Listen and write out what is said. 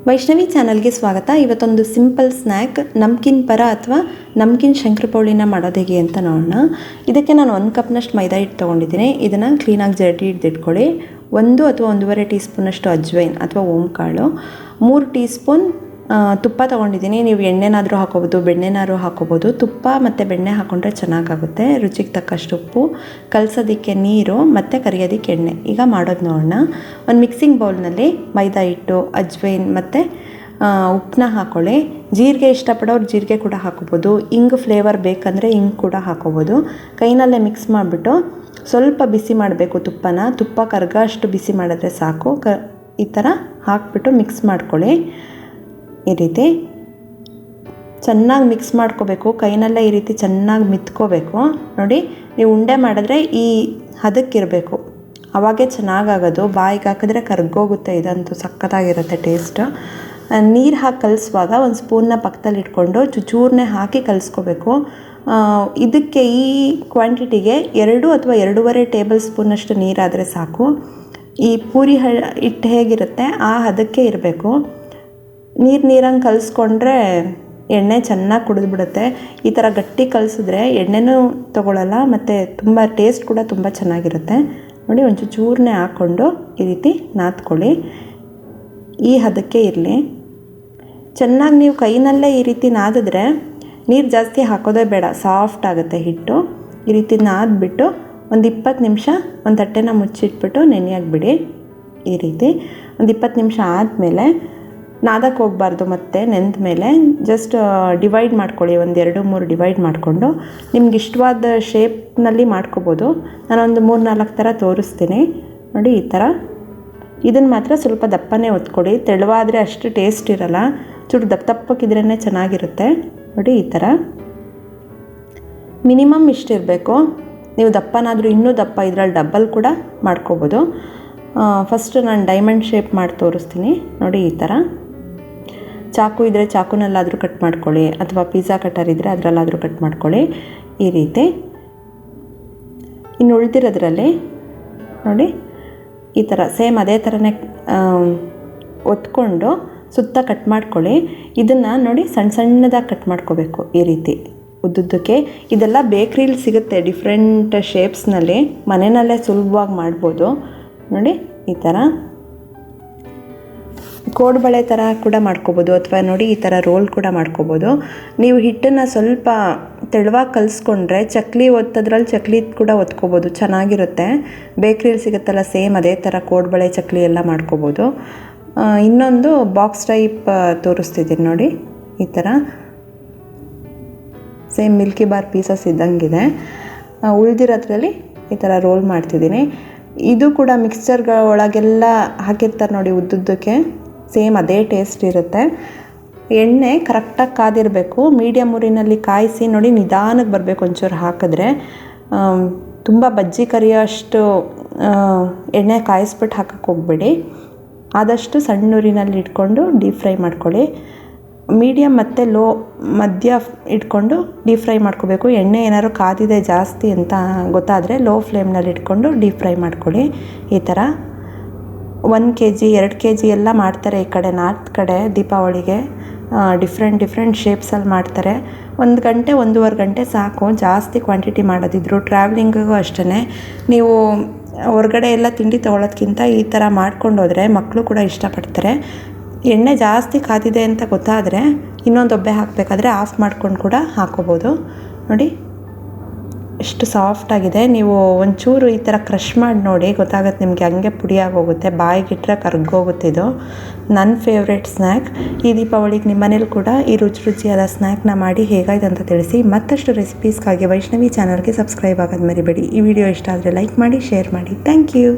ವೈಷ್ಣವಿ ಚಾನಲ್ಗೆ ಸ್ವಾಗತ. ಇವತ್ತೊಂದು ಸಿಂಪಲ್ ಸ್ನ್ಯಾಕ್ ನಮ್ಕಿನ್ ಪರ ಅಥವಾ ನಮ್ಕಿನ್ ಶಂಕರಪೋಳಿನ ಮಾಡೋದು ಹೇಗೆ ಅಂತ ನೋಡೋಣ. ಇದಕ್ಕೆ ನಾನು 1 ಕಪ್ನಷ್ಟು ಮೈದಾ ಹಿಟ್ಟು ತೊಗೊಂಡಿದ್ದೀನಿ. ಇದನ್ನು ಕ್ಲೀನಾಗಿ ಜರಡಿ ಹಿಡಿದಿಟ್ಕೊಳ್ಳಿ. 1 ಅಥವಾ 1.5 ಟೀ ಸ್ಪೂನಷ್ಟು ಅಜ್ವೈನ್ ಅಥವಾ ಓಂಕಾಳು, 3 ಟೀ ಸ್ಪೂನ್ ತುಪ್ಪ ತೊಗೊಂಡಿದ್ದೀನಿ. ನೀವು ಎಣ್ಣೆನಾದರೂ ಹಾಕೋಬೋದು, ಬೆಣ್ಣೆನಾದರೂ ಹಾಕೋಬೋದು. ತುಪ್ಪ ಮತ್ತು ಬೆಣ್ಣೆ ಹಾಕ್ಕೊಂಡ್ರೆ ಚೆನ್ನಾಗಾಗುತ್ತೆ. ರುಚಿಗೆ ತಕ್ಕಷ್ಟು ಉಪ್ಪು, ಕಲಸೋದಕ್ಕೆ ನೀರು ಮತ್ತು ಕರಿಯೋದಕ್ಕೆ ಎಣ್ಣೆ. ಈಗ ಮಾಡೋದು ನೋಡೋಣ. ಒಂದು ಮಿಕ್ಸಿಂಗ್ ಬೌಲ್ನಲ್ಲಿ ಮೈದಾ ಹಿಟ್ಟು, ಅಜ್ವೈನ್ ಮತ್ತು ಉಪ್ಪನ್ನ ಹಾಕ್ಕೊಳ್ಳಿ. ಜೀರಿಗೆ ಇಷ್ಟಪಡೋರು ಜೀರಿಗೆ ಕೂಡ ಹಾಕೋಬೋದು. ಇಂಗು ಫ್ಲೇವರ್ ಬೇಕಂದರೆ ಇಂಗು ಕೂಡ ಹಾಕೋಬೋದು. ಕೈನಲ್ಲೇ ಮಿಕ್ಸ್ ಮಾಡಿಬಿಟ್ಟು ಸ್ವಲ್ಪ ಬಿಸಿ ಮಾಡಬೇಕು ತುಪ್ಪ ಕರಗ ಅಷ್ಟು ಬಿಸಿ ಮಾಡಿದ್ರೆ ಸಾಕು. ಈ ಥರ ಹಾಕ್ಬಿಟ್ಟು ಮಿಕ್ಸ್ ಮಾಡ್ಕೊಳ್ಳಿ. ಈ ರೀತಿ ಚೆನ್ನಾಗಿ ಮಿಕ್ಸ್ ಮಾಡ್ಕೋಬೇಕು. ಕೈನಲ್ಲೇ ಈ ರೀತಿ ಚೆನ್ನಾಗಿ ಮಿತ್ಕೋಬೇಕು. ನೋಡಿ, ನೀವು ಉಂಡೆ ಮಾಡಿದ್ರೆ ಈ ಹದಕ್ಕಿರಬೇಕು, ಅವಾಗೇ ಚೆನ್ನಾಗಾಗೋದು. ಬಾಯಿಗೆ ಹಾಕಿದ್ರೆ ಕರ್ಗೋಗುತ್ತೆ. ಇದಂತೂ ಸಖತ್ತಾಗಿರುತ್ತೆ ಟೇಸ್ಟ್. ನೀರು ಹಾಕಿ ಕಲಿಸುವಾಗ ಒಂದು ಸ್ಪೂನ್ನ ಪಕ್ಕದಲ್ಲಿ ಇಟ್ಕೊಂಡು ಚೂರ್ನೇ ಹಾಕಿ ಕಲಿಸ್ಕೋಬೇಕು. ಇದಕ್ಕೆ ಈ ಕ್ವಾಂಟಿಟಿಗೆ 2 ಅಥವಾ 2.5 ಟೇಬಲ್ ಸ್ಪೂನಷ್ಟು ನೀರಾದರೆ ಸಾಕು. ಈ ಪೂರಿ ಹಿಟ್ಟು ಹೇಗಿರುತ್ತೆ ಆ ಹದಕ್ಕೆ ಇರಬೇಕು. ನೀರಂಗೆ ಕಲಿಸ್ಕೊಂಡ್ರೆ ಎಣ್ಣೆ ಚೆನ್ನಾಗಿ ಕುಡಿದ್ಬಿಡುತ್ತೆ. ಈ ಥರ ಗಟ್ಟಿ ಕಲಿಸಿದ್ರೆ ಎಣ್ಣೆನೂ ತೊಗೊಳ್ಳಲ್ಲ ಮತ್ತು ತುಂಬ ಟೇಸ್ಟ್ ಕೂಡ ತುಂಬ ಚೆನ್ನಾಗಿರುತ್ತೆ. ನೋಡಿ, ಒಂಚೂರು ಚೂರ್ನೇ ಹಾಕ್ಕೊಂಡು ಈ ರೀತಿ ನಾದ್ಕೊಳ್ಳಿ. ಈ ಹದಕ್ಕೆ ಇರಲಿ. ಚೆನ್ನಾಗಿ ನೀವು ಕೈನಲ್ಲೇ ಈ ರೀತಿ ನಾದಿದ್ರೆ ನೀರು ಜಾಸ್ತಿ ಹಾಕೋದೇ ಬೇಡ, ಸಾಫ್ಟ್ ಆಗುತ್ತೆ ಹಿಟ್ಟು. ಈ ರೀತಿ ನಾದ್ಬಿಟ್ಟು ಒಂದು 20 ನಿಮಿಷ ಒಂದು ತಟ್ಟೆನ ಮುಚ್ಚಿಟ್ಬಿಟ್ಟು ನೆನೆಯಾಗಿ ಬಿಡಿ. ಈ ರೀತಿ ಒಂದು 20 ನಿಮಿಷ ಆದಮೇಲೆ ನಾದಕ್ಕೆ ಹೋಗಬಾರ್ದು. ಮತ್ತು ನೆಂದ ಮೇಲೆ ಜಸ್ಟ್ ಡಿವೈಡ್ ಮಾಡ್ಕೊಳ್ಳಿ. ಒಂದು 2-3 ಡಿವೈಡ್ ಮಾಡಿಕೊಂಡು ನಿಮ್ಗೆ ಇಷ್ಟವಾದ ಶೇಪ್ನಲ್ಲಿ ಮಾಡ್ಕೋಬೋದು. ನಾನೊಂದು 3-4 ಥರ ತೋರಿಸ್ತೀನಿ. ನೋಡಿ, ಈ ಥರ. ಇದನ್ನು ಮಾತ್ರ ಸ್ವಲ್ಪ ದಪ್ಪನೇ ಒತ್ಕೊಡಿ. ತೆಳುವಾದರೆ ಅಷ್ಟು ಟೇಸ್ಟ್ ಇರಲ್ಲ. ಚೂರು ದಪ್ಪಕ್ಕಿದ್ರೇ ಚೆನ್ನಾಗಿರುತ್ತೆ. ನೋಡಿ, ಈ ಥರ ಮಿನಿಮಮ್ ಇಷ್ಟಿರಬೇಕು. ನೀವು ದಪ್ಪನಾದರೂ ಇನ್ನೂ ದಪ್ಪ ಇದರಲ್ಲಿ ಡಬ್ಬಲ್ ಕೂಡ ಮಾಡ್ಕೋಬೋದು. ಫಸ್ಟ್ ನಾನು ಡೈಮಂಡ್ ಶೇಪ್ ಮಾಡಿ ತೋರಿಸ್ತೀನಿ. ನೋಡಿ, ಈ ಥರ. ಚಾಕು ಇದ್ದರೆ ಚಾಕುನಲ್ಲಾದರೂ ಕಟ್ ಮಾಡ್ಕೊಳ್ಳಿ, ಅಥವಾ ಪಿಜ್ಜಾ ಕಟರ್ ಇದ್ದರೆ ಅದರಲ್ಲಾದರೂ ಕಟ್ ಮಾಡ್ಕೊಳ್ಳಿ. ಈ ರೀತಿ. ಇನ್ನು ಉಳಿದಿರೋದ್ರಲ್ಲಿ ನೋಡಿ, ಈ ಥರ ಸೇಮ್ ಅದೇ ಥರನೇ ಒತ್ಕೊಂಡು ಸುತ್ತ ಕಟ್ ಮಾಡ್ಕೊಳ್ಳಿ. ಇದನ್ನು ನೋಡಿ ಸಣ್ಣದಾಗಿ ಕಟ್ ಮಾಡ್ಕೋಬೇಕು. ಈ ರೀತಿ ಉದ್ದುದ್ದಕ್ಕೆ. ಇದೆಲ್ಲ ಬೇಕ್ರಿಲಿ ಸಿಗುತ್ತೆ ಡಿಫ್ರೆಂಟ್ ಶೇಪ್ಸ್ನಲ್ಲಿ. ಮನೆಯಲ್ಲೇ ಸುಲಭವಾಗಿ ಮಾಡ್ಬೋದು. ನೋಡಿ, ಈ ಥರ ಕೋಡ್ಬಳೆ ಥರ ಕೂಡ ಮಾಡ್ಕೋಬೋದು, ಅಥವಾ ನೋಡಿ ಈ ಥರ ರೋಲ್ ಕೂಡ ಮಾಡ್ಕೋಬೋದು. ನೀವು ಹಿಟ್ಟನ್ನು ಸ್ವಲ್ಪ ತೆಳುವಾಗಿ ಕಲಿಸ್ಕೊಂಡ್ರೆ ಚಕ್ಲಿ ಒತ್ತೋದ್ರಲ್ಲಿ ಚಕ್ಲಿ ಕೂಡ ಒತ್ಕೋಬೋದು, ಚೆನ್ನಾಗಿರುತ್ತೆ. ಬೇಕ್ರಿಯಲ್ಲಿ ಸಿಗುತ್ತಲ್ಲ ಸೇಮ್ ಅದೇ ಥರ ಕೋಡ್ಬಳೆ ಚಕ್ಲಿ ಎಲ್ಲ ಮಾಡ್ಕೋಬೋದು. ಇನ್ನೊಂದು ಬಾಕ್ಸ್ ಟೈಪ್ ತೋರಿಸ್ತಿದ್ದೀನಿ ನೋಡಿ. ಈ ಥರ ಸೇಮ್ ಮಿಲ್ಕಿ ಬಾರ್ ಪೀಸಸ್ ಇದ್ದಂಗಿದೆ. ಉಳಿದಿರೋದ್ರಲ್ಲಿ ಈ ಥರ ರೋಲ್ ಮಾಡ್ತಿದ್ದೀನಿ. ಇದು ಕೂಡ ಮಿಕ್ಸ್ಚರ್ಗಳ ಒಳಗೆಲ್ಲ ಹಾಕಿರ್ತಾರೆ ನೋಡಿ ಉದ್ದುದ್ದಕ್ಕೆ. ಸೇಮ್ ಅದೇ ಟೇಸ್ಟ್ ಇರುತ್ತೆ. ಎಣ್ಣೆ ಕರೆಕ್ಟಾಗಿ ಕಾದಿರಬೇಕು. ಮೀಡಿಯಮ್ ಉರಿನಲ್ಲಿ ಕಾಯಿಸಿ. ನೋಡಿ, ನಿಧಾನಕ್ಕೆ ಬರಬೇಕು. ಒಂಚೂರು ಹಾಕಿದ್ರೆ ತುಂಬ ಬಜ್ಜಿ ಕರಿಯೋ ಅಷ್ಟು ಎಣ್ಣೆ ಕಾಯಿಸ್ಬಿಟ್ಟು ಹಾಕಕ್ಕೆ ಹೋಗ್ಬೇಡಿ. ಆದಷ್ಟು ಸಣ್ಣ ಉರಿನಲ್ಲಿ ಇಟ್ಕೊಂಡು ಡೀಪ್ ಫ್ರೈ ಮಾಡ್ಕೊಳ್ಳಿ. ಮೀಡಿಯಮ್ ಮತ್ತು ಲೋ ಮಧ್ಯ ಇಟ್ಕೊಂಡು ಡೀಪ್ ಫ್ರೈ ಮಾಡ್ಕೋಬೇಕು. ಎಣ್ಣೆ ಏನಾದ್ರು ಕಾದಿದೆ ಜಾಸ್ತಿ ಅಂತ ಗೊತ್ತಾದರೆ ಲೋ ಫ್ಲೇಮ್ನಲ್ಲಿ ಇಟ್ಕೊಂಡು ಡೀಪ್ ಫ್ರೈ ಮಾಡ್ಕೊಳ್ಳಿ. ಈ ಥರ 1 kg 2 kg ಎಲ್ಲ ಮಾಡ್ತಾರೆ ಈ ಕಡೆ, ನಾರ್ತ್ ಕಡೆ ದೀಪಾವಳಿಗೆ. ಡಿಫ್ರೆಂಟ್ ಶೇಪ್ಸಲ್ಲಿ ಮಾಡ್ತಾರೆ. 1 ಗಂಟೆ 1.5 ಗಂಟೆ ಸಾಕು ಜಾಸ್ತಿ ಕ್ವಾಂಟಿಟಿ ಮಾಡೋದಿದ್ರು. ಟ್ರಾವೆಲಿಂಗಿಗೂ ಅಷ್ಟೇ. ನೀವು ಹೊರಗಡೆ ಎಲ್ಲ ತಿಂಡಿ ತೊಗೊಳೋದ್ಕಿಂತ ಈ ಥರ ಮಾಡ್ಕೊಂಡು ಹೋದರೆ ಮಕ್ಕಳು ಕೂಡ ಇಷ್ಟಪಡ್ತಾರೆ. ಎಣ್ಣೆ ಜಾಸ್ತಿ ಕಾದಿದೆ ಅಂತ ಗೊತ್ತಾದರೆ ಇನ್ನೊಂದು ಒಬ್ಬೆ ಹಾಕಬೇಕಾದ್ರೆ ಆಫ್ ಮಾಡ್ಕೊಂಡು ಕೂಡ ಹಾಕೋಬೋದು. ನೋಡಿ, ಎಷ್ಟು ಸಾಫ್ಟಾಗಿದೆ. ನೀವು ಒಂಚೂರು ಈ ಥರ ಕ್ರಷ್ ಮಾಡಿ ನೋಡಿ, ಗೊತ್ತಾಗುತ್ತೆ ನಿಮಗೆ. ಹಂಗೆ ಪುಡಿಯಾಗೋಗುತ್ತೆ, ಬಾಯಿಗಿಟ್ರೆ ಕರ್ಗೋಗುತ್ತೆ. ಇದು ನನ್ನ ಫೇವ್ರೆಟ್ ಸ್ನ್ಯಾಕ್. ಈ ದೀಪಾವಳಿಗೆ ನಿಮ್ಮ ಮನೇಲಿ ಕೂಡ ಈ ರುಚಿಯಾದ ಸ್ನ್ಯಾಕ್ನ ಮಾಡಿ ಹೇಗಾಯ್ತು ಅಂತ ತಿಳಿಸಿ. ಮತ್ತಷ್ಟು ರೆಸಿಪೀಸ್ಗಾಗಿ ವೈಷ್ಣವಿ ಚಾನಲ್ಗೆ ಸಬ್ಸ್ಕ್ರೈಬ್ ಆಗೋದು ಮರಿಬೇಡಿ. ಈ ವಿಡಿಯೋ ಇಷ್ಟ ಆದರೆ ಲೈಕ್ ಮಾಡಿ, ಶೇರ್ ಮಾಡಿ. Thank you.